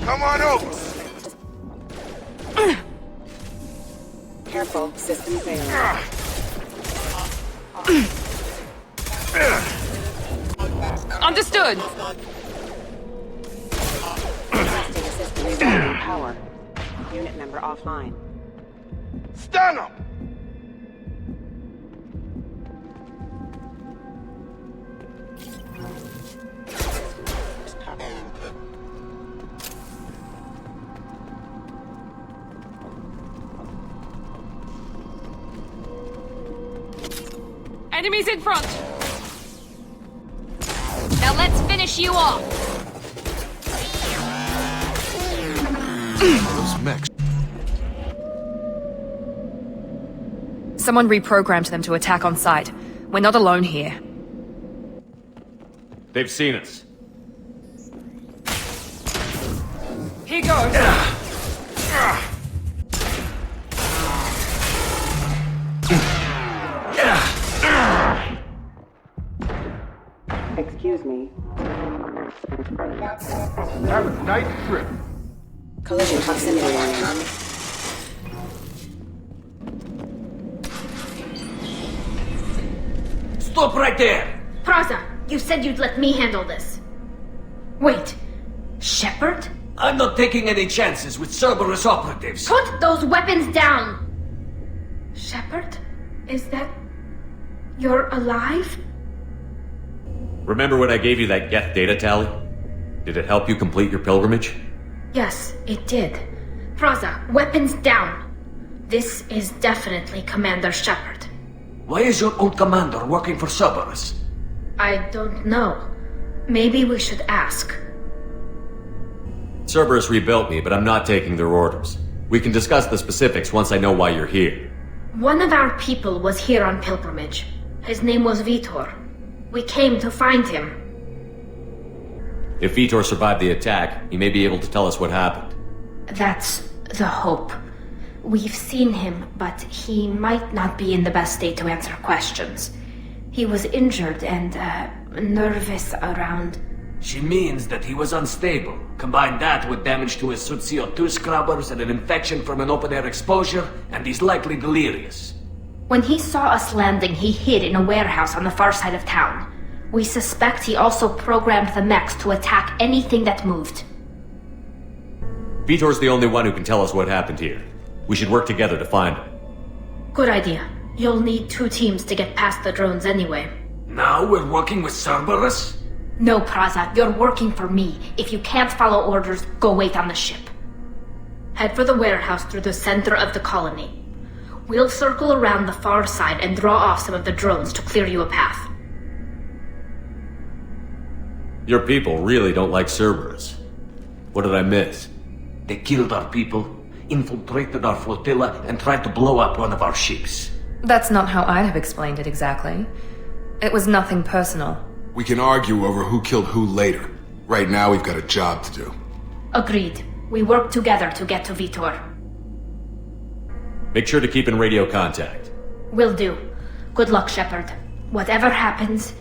Come on over. Careful, system failure. Understood. Requesting assistance rerouting power. Unit member offline. Stun him! Enemies in front! Now let's finish you off! Those mechs. Someone reprogrammed them to attack on sight. We're not alone here. They've seen us. Here goes! Excuse me. Have a nice trip. Collision proximity warning. Stop right there! Praza, you said you'd let me handle this. Wait, Shepard? I'm not taking any chances with Cerberus operatives. Put those weapons down! Shepard? Is that... you're alive? Remember when I gave you that Geth data tally? Did it help you complete your pilgrimage? Yes, it did. Praza, weapons down. This is definitely Commander Shepard. Why is your old commander working for Cerberus? I don't know. Maybe we should ask. Cerberus rebuilt me, but I'm not taking their orders. We can discuss the specifics once I know why you're here. One of our people was here on pilgrimage. His name was Vitor. We came to find him. If Vitor survived the attack, he may be able to tell us what happened. That's the hope. We've seen him, but he might not be in the best state to answer questions. He was injured and, nervous around... She means that he was unstable. Combine that with damage to his suit CO2 scrubbers and an infection from an open-air exposure, and he's likely delirious. When he saw us landing, he hid in a warehouse on the far side of town. We suspect he also programmed the mechs to attack anything that moved. Vitor's the only one who can tell us what happened here. We should work together to find him. Good idea. You'll need 2 teams to get past the drones anyway. Now we're working with Cerberus? No, Praza, you're working for me. If you can't follow orders, go wait on the ship. Head for the warehouse through the center of the colony. We'll circle around the far side and draw off some of the drones to clear you a path. Your people really don't like Cerberus. What did I miss? They killed our people, infiltrated our flotilla, and tried to blow up one of our ships. That's not how I'd have explained it exactly. It was nothing personal. We can argue over who killed who later. Right now, we've got a job to do. Agreed. We work together to get to Vitor. Make sure to keep in radio contact. Will do. Good luck, Shepard. Whatever happens,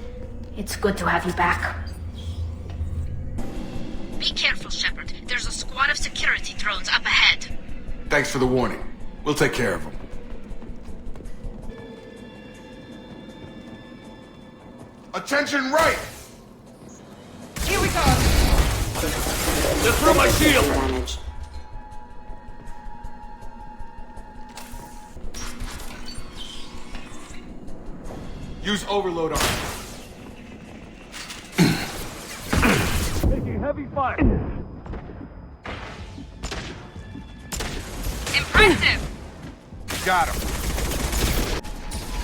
it's good to have you back. Be careful, Shepard. There's a squad of security drones up ahead. Thanks for the warning. We'll take care of them. Attention right! Here we go! Just through my shield! Damage. Use overload on it. Taking heavy fire! Impressive! Got him.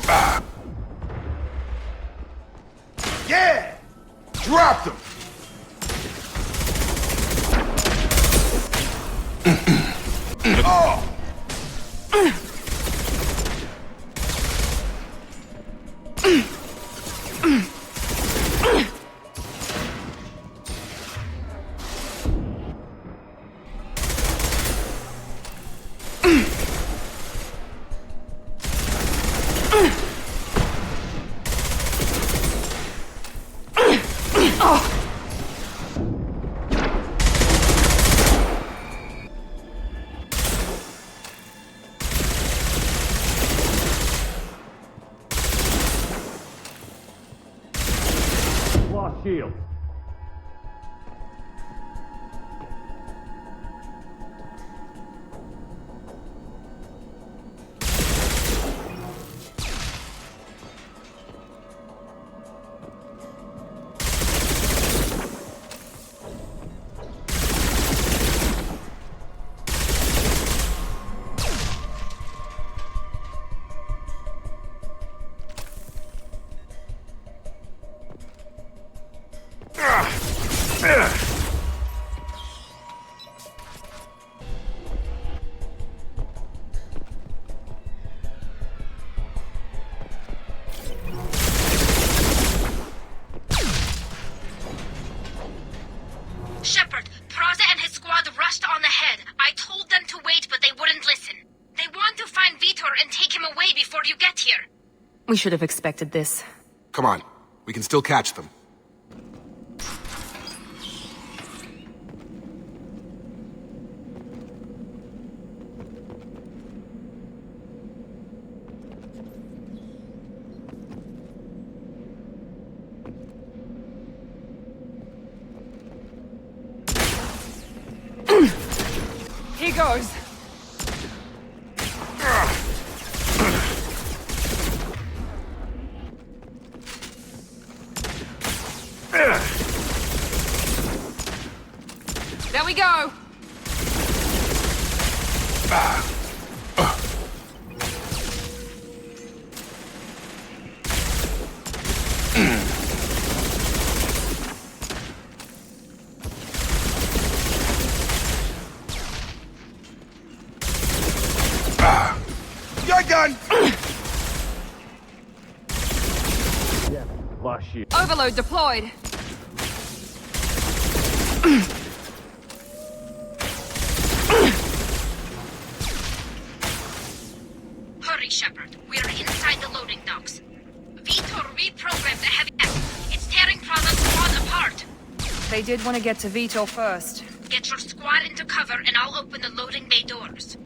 Ah. Yeah! Dropped him! Oh! Shield. Shepard, Praza and his squad rushed on ahead. I told them to wait, but they wouldn't listen. They want to find Vitor and take him away before you get here. We should have expected this. Come on. We can still catch them. he goes. There we go. Your gun! Overload deployed. Hurry, Shepard. We're inside the loading docks. Vitor reprogrammed the heavy mech. It's tearing Prada's squad apart. They did want to get to Vitor first. Get your squad into cover and I'll open the loading bay doors.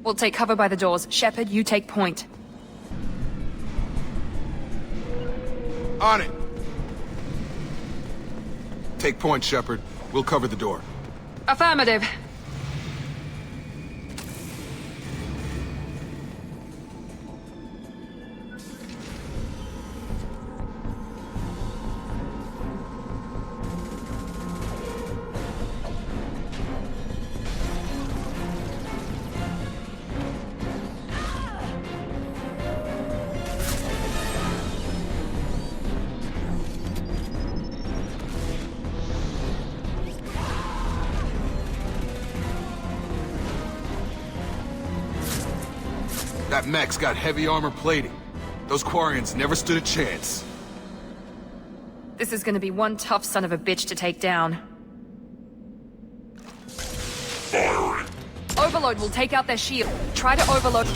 We'll take cover by the doors. Shepard, you take point. On it. Take point, Shepard. We'll cover the door. Affirmative. That mech's got heavy armor plating. Those Quarians never stood a chance. This is gonna be one tough son of a bitch to take down. Firing. Overload will take out their shield. Try to overload.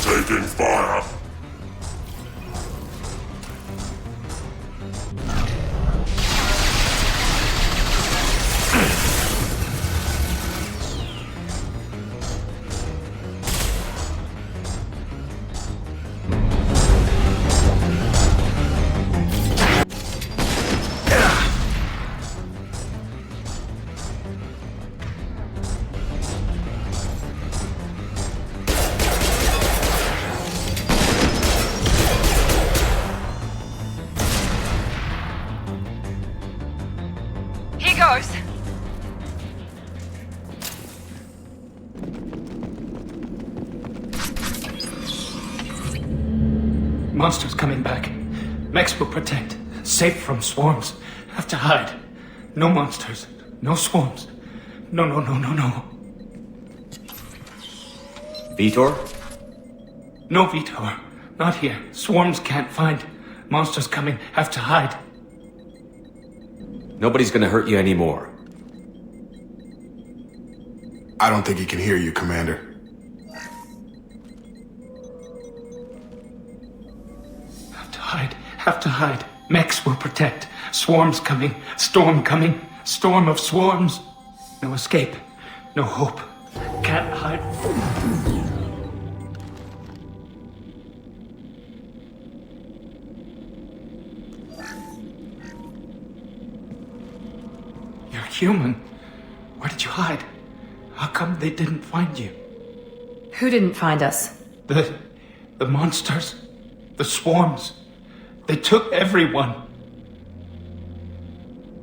Taking fire. Here goes. Monsters coming back. Mechs will protect. Safe from swarms. Have to hide. No monsters. No swarms. No. Vitor? No, Vitor. Not here. Swarms can't find. Monsters coming. Have to hide. Nobody's gonna hurt you anymore. I don't think he can hear you, Commander. hide. Mechs will protect. Swarms coming. Storm coming. Storm of swarms. No escape. No hope. Can't hide. You're human. Where did you hide? How come they didn't find you? Who didn't find us? The monsters. The swarms. They took everyone.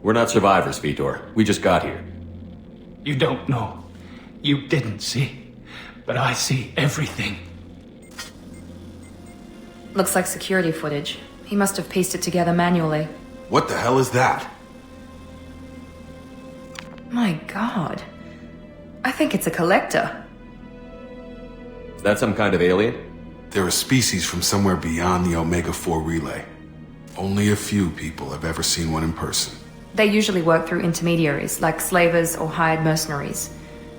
We're not survivors, Vitor. We just got here. You don't know. You didn't see. But I see everything. Looks like security footage. He must have pieced it together manually. What the hell is that? My god. I think it's a collector. Is that some kind of alien? They're a species from somewhere beyond the Omega-4 relay. Only a few people have ever seen one in person. They usually work through intermediaries, like slavers or hired mercenaries.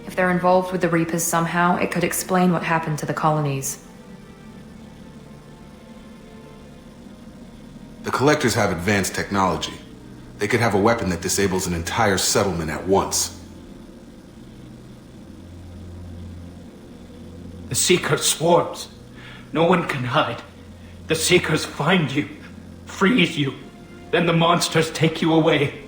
If they're involved with the Reapers somehow, it could explain what happened to the colonies. The Collectors have advanced technology. They could have a weapon that disables an entire settlement at once. The Seeker swarms. No one can hide. The Seekers find you, freeze you, then the monsters take you away.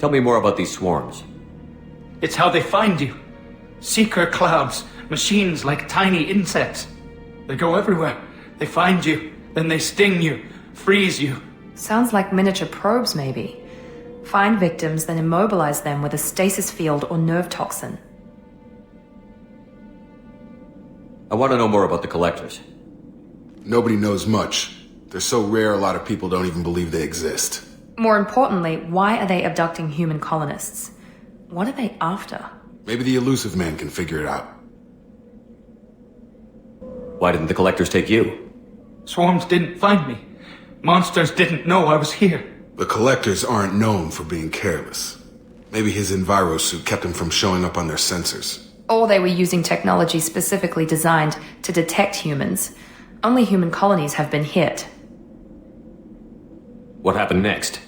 Tell me more about these swarms. It's how they find you. Seeker clouds, machines like tiny insects. They go everywhere. They find you, then they sting you, freeze you. Sounds like miniature probes, maybe. Find victims, then immobilize them with a stasis field or nerve toxin. I want to know more about the Collectors. Nobody knows much. They're so rare a lot of people don't even believe they exist. More importantly, why are they abducting human colonists? What are they after? Maybe the Illusive Man can figure it out. Why didn't the Collectors take you? Swarms didn't find me. Monsters didn't know I was here. The Collectors aren't known for being careless. Maybe his Enviro suit kept him from showing up on their sensors. Or they were using technology specifically designed to detect humans. Only human colonies have been hit. What happened next?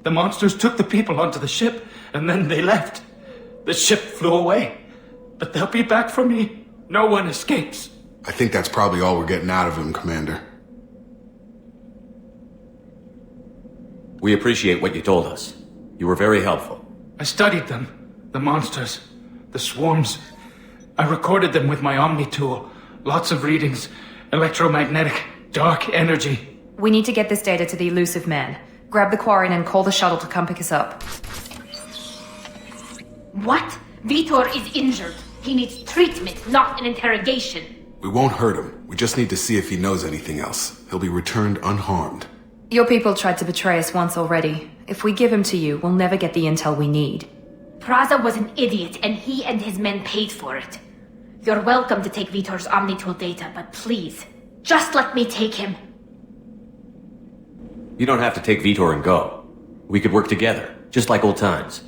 The monsters took the people onto the ship, and then they left. The ship flew away. But they'll be back for me. No one escapes. I think that's probably all we're getting out of him, Commander. We appreciate what you told us. You were very helpful. I studied them. The monsters. The swarms. I recorded them with my Omni tool. Lots of readings. Electromagnetic. Dark energy. We need to get this data to the Illusive Man. Grab the Quarian and call the shuttle to come pick us up. What? Vitor is injured. He needs treatment, not an interrogation. We won't hurt him. We just need to see if he knows anything else. He'll be returned unharmed. Your people tried to betray us once already. If we give him to you, we'll never get the intel we need. Praza was an idiot, and he and his men paid for it. You're welcome to take Vitor's Omnitool data, but please, just let me take him. You don't have to take Vitor and go. We could work together, just like old times.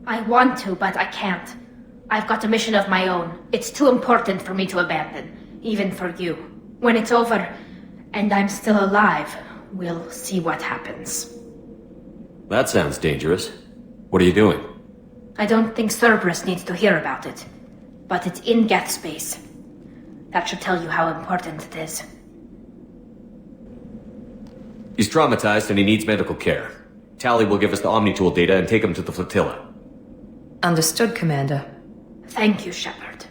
I want to, but I can't. I've got a mission of my own. It's too important for me to abandon, even for you. When it's over, and I'm still alive, we'll see what happens. That sounds dangerous. What are you doing? I don't think Cerberus needs to hear about it, but it's in Geth space. That should tell you how important it is. He's traumatized and he needs medical care. Tali will give us the Omnitool data and take him to the flotilla. Understood, Commander. Thank you, Shepard.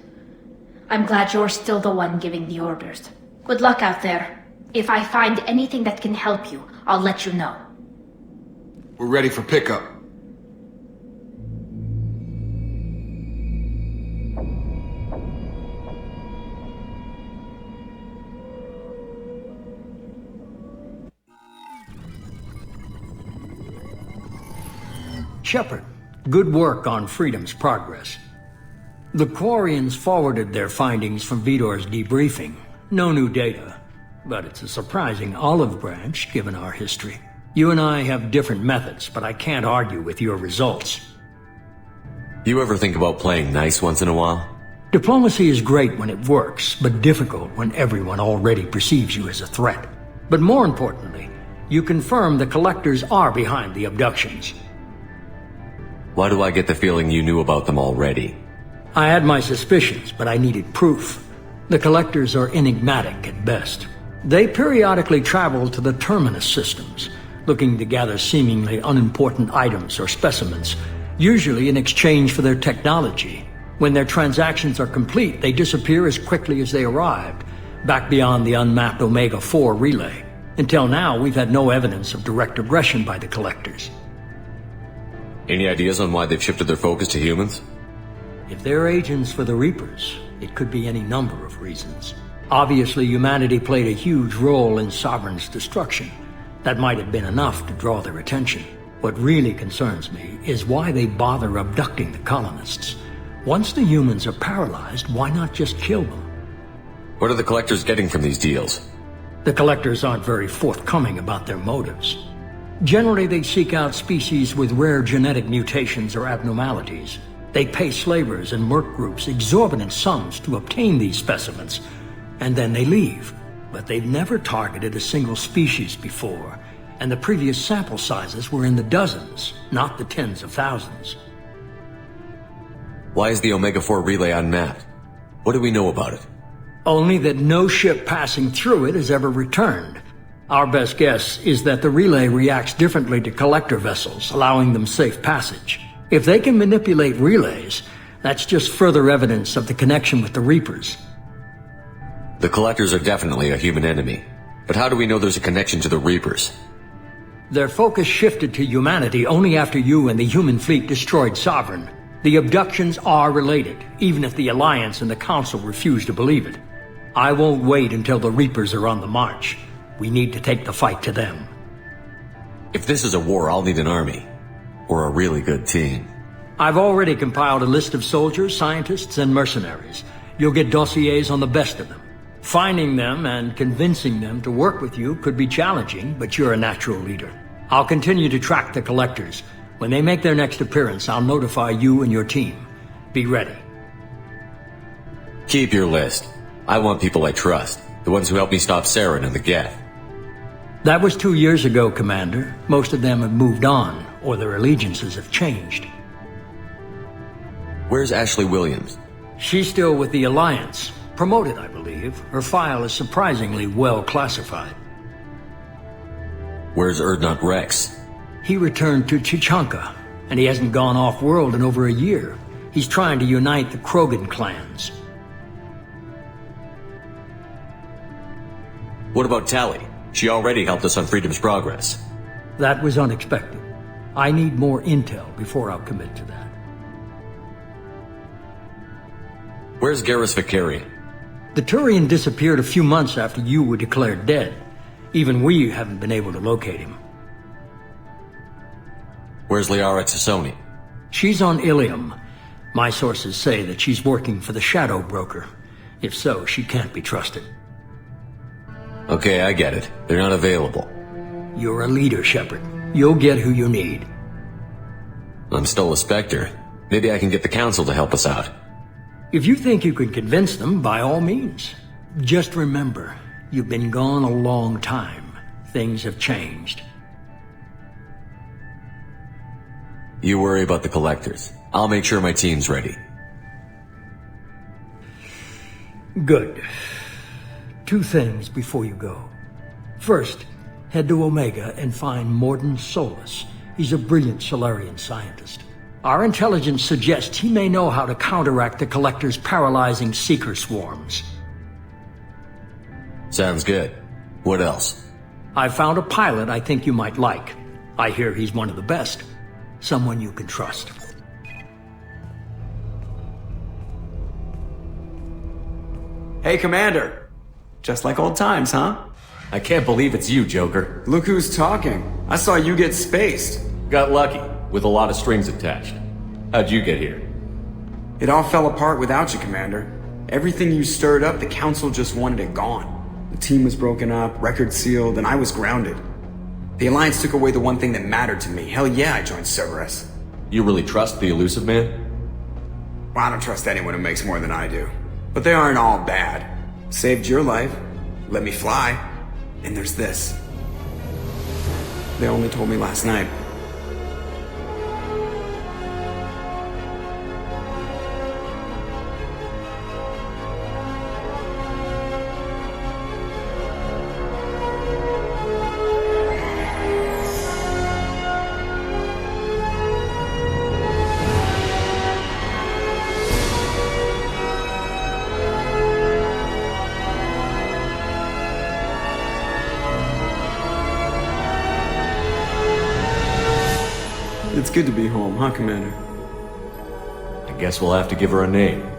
I'm glad you're still the one giving the orders. Good luck out there. If I find anything that can help you, I'll let you know. We're ready for pickup. Shepard, good work on Freedom's progress. The Quarians forwarded their findings from Vitor's debriefing. No new data, but it's a surprising olive branch given our history. You and I have different methods, but I can't argue with your results. You ever think about playing nice once in a while? Diplomacy is great when it works, but difficult when everyone already perceives you as a threat. But more importantly, you confirm the Collectors are behind the abductions. Why do I get the feeling you knew about them already? I had my suspicions, but I needed proof. The Collectors are enigmatic at best. They periodically travel to the Terminus systems, looking to gather seemingly unimportant items or specimens, usually in exchange for their technology. When their transactions are complete, they disappear as quickly as they arrived, back beyond the unmapped Omega-4 relay. Until now, we've had no evidence of direct aggression by the Collectors. Any ideas on why they've shifted their focus to humans? If they're agents for the Reapers, it could be any number of reasons. Obviously, humanity played a huge role in Sovereign's destruction. That might have been enough to draw their attention. What really concerns me is why they bother abducting the colonists. Once the humans are paralyzed, why not just kill them? What are the Collectors getting from these deals? The Collectors aren't very forthcoming about their motives. Generally, they seek out species with rare genetic mutations or abnormalities. They pay slavers and merc groups exorbitant sums to obtain these specimens, and then they leave. But they've never targeted a single species before, and the previous sample sizes were in the dozens, not the tens of thousands. Why is the Omega-4 relay unmapped? What do we know about it? Only that no ship passing through it has ever returned. Our best guess is that the relay reacts differently to Collector vessels, allowing them safe passage. If they can manipulate relays, that's just further evidence of the connection with the Reapers. The Collectors are definitely a human enemy. But how do we know there's a connection to the Reapers? Their focus shifted to humanity only after you and the human fleet destroyed Sovereign. The abductions are related, even if the Alliance and the Council refuse to believe it. I won't wait until the Reapers are on the march. We need to take the fight to them. If this is a war, I'll need an army. Or a really good team. I've already compiled a list of soldiers, scientists, and mercenaries. You'll get dossiers on the best of them. Finding them and convincing them to work with you could be challenging, but you're a natural leader. I'll continue to track the Collectors. When they make their next appearance, I'll notify you and your team. Be ready. Keep your list. I want people I trust. The ones who helped me stop Saren and the Geth. That was 2 years ago, Commander. Most of them have moved on, or their allegiances have changed. Where's Ashley Williams? She's still with the Alliance. Promoted, I believe. Her file is surprisingly well classified. Where's Urdnot Rex? He returned to Chichanka, and he hasn't gone off-world in over a year. He's trying to unite the Krogan clans. What about Tali? She already helped us on Freedom's Progress. That was unexpected. I need more intel before I'll commit to that. Where's Garrus Vakarian? The Turian disappeared a few months after you were declared dead. Even we haven't been able to locate him. Where's Liara Tassoni? She's on Ilium. My sources say that she's working for the Shadow Broker. If so, she can't be trusted. Okay, I get it. They're not available. You're a leader, Shepard. You'll get who you need. I'm still a Spectre. Maybe I can get the Council to help us out. If you think you can convince them, by all means. Just remember, you've been gone a long time. Things have changed. You worry about the Collectors. I'll make sure my team's ready. Good. 2 things before you go. First, head to Omega and find Mordin Solus. He's a brilliant Solarian scientist. Our intelligence suggests he may know how to counteract the Collector's paralyzing Seeker swarms. Sounds good. What else? I found a pilot I think you might like. I hear he's one of the best. Someone you can trust. Hey, Commander. Just like old times, huh? I can't believe it's you, Joker. Look who's talking. I saw you get spaced. Got lucky, with a lot of strings attached. How'd you get here? It all fell apart without you, Commander. Everything you stirred up, the Council just wanted it gone. The team was broken up, record sealed, and I was grounded. The Alliance took away the one thing that mattered to me. Hell yeah, I joined Cerberus. You really trust the Illusive Man? Well, I don't trust anyone who makes more than I do. But they aren't all bad. Saved your life, let me fly, and there's this. They only told me last night. It's good to be home, huh, Commander? I guess we'll have to give her a name.